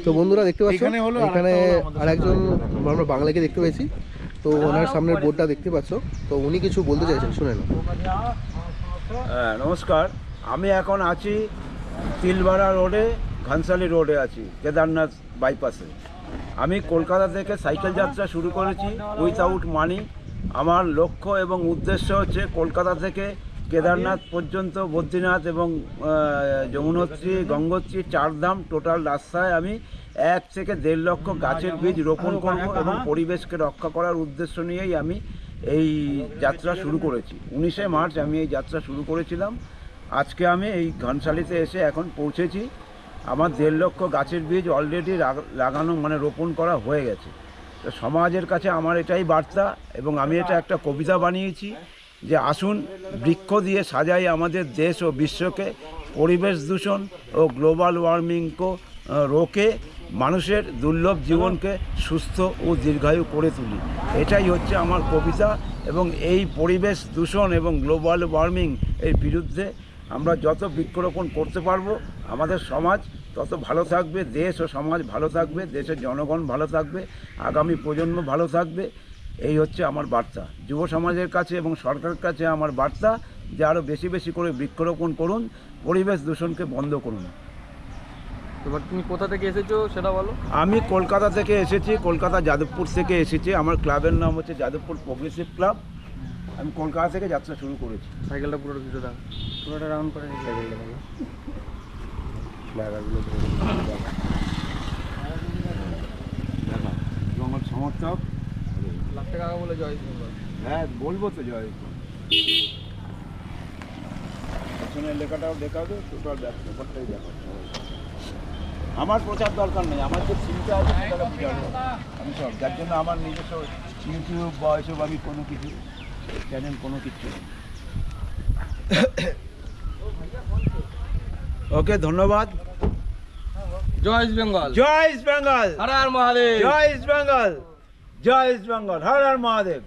তো বন্ধুরা দেখতে পাচ্ছ এখানে আরেকজন আমরা বাংলাকে দেখতে পেয়েছি, তো ওনার সামনের বোর্ডটা দেখতে পাচ্ছ, তো উনি কিছু বলতে চাইছেন, শুনে নাও। নমস্কার, আমি এখন আছি তিলবাড়া রোডে, ঘানসালি রোডে আছি, কেদারনাথ বাইপাসে। আমি কলকাতা থেকে সাইকেল যাত্রা শুরু করেছি উইথআউট মানি। আমার লক্ষ্য এবং উদ্দেশ্য হচ্ছে কলকাতা থেকে কেদারনাথ পর্যন্ত, বদ্রীনাথ এবং যমুনোত্রী, গঙ্গোত্রী, চারধাম টোটাল রাস্তায় আমি 1 থেকে 1.5 লক্ষ গাছের বীজ রোপণ করব এবং পরিবেশকে রক্ষা করার উদ্দেশ্য নিয়েই আমি এই যাত্রা শুরু করেছি। 19শে মার্চ আমি এই যাত্রা শুরু করেছিলাম। আজকে আমি এই ঘানসালিতে এসে এখন পৌঁছেছি। আমার 1.5 লক্ষ গাছের বীজ অলরেডি লাগানো মানে রোপণ করা হয়ে গেছে। তো সমাজের কাছে আমার এটাই বার্তা, এবং আমি এটা একটা কবিতা বানিয়েছি যে আসুন বৃক্ষ দিয়ে সাজাই আমাদের দেশ ও বিশ্বকে, পরিবেশ দূষণ ও গ্লোবাল ওয়ার্মিংকে রোকে মানুষের দুর্লভ জীবনকে সুস্থ ও দীর্ঘায়ু করে তুলি। এটাই হচ্ছে আমার কবিতা। এবং এই পরিবেশ দূষণ এবং গ্লোবাল ওয়ার্মিং এর বিরুদ্ধে আমরা যত বৃক্ষরোপণ করতে পারবো আমাদের সমাজ তত ভালো থাকবে, দেশ ও সমাজ ভালো থাকবে, দেশের জনগণ ভালো থাকবে, আগামী প্রজন্ম ভালো থাকবে। এই হচ্ছে আমার বার্তা যুব সমাজের কাছে এবং সরকারের কাছে। আমার বার্তা যে আরও বেশি বেশি করে বৃক্ষরোপণ করুন, পরিবেশ দূষণকে বন্ধ করুন। এবার তুমি কোথা থেকে এসেছো সেটা বলো। আমি কলকাতা থেকে এসেছি, কলকাতা যাদবপুর থেকে এসেছি। আমার ক্লাবের নাম হচ্ছে যাদবপুর প্রোগ্রেসিভ ক্লাব। আমি কলকাতা থেকে যাত্রা শুরু করেছি। সাইকেলটা পুরোটা কিছু দাও, পুরোটা রাউন্ড করে সাইকেলটা ভালো আমার সমর্থক লাখ টাকা বলে জয়। হ্যাঁ বলবো তো জয়। পেছনের লেখাটাও দেখাবে, টোটাল ব্যাপারটাই দেখাবে। আমার প্রচার দরকার নেই, আমার যে চিন্তা আছে সেটা বুঝাবো আমি সব। যার জন্য আমার নিজস্ব ইউটিউব বা এসব আমি কোনো কিছু চ্যানেল কোনো কিছু নেই। ওকে, ধন্যবাদ। জয় ইস্ট বেঙ্গল, জয় ইস্ট বেঙ্গল, হর হর মহাদেব, জয় ইস্ট বেঙ্গল, জয় ইস্ট বেঙ্গল, হর হর মহাদেব।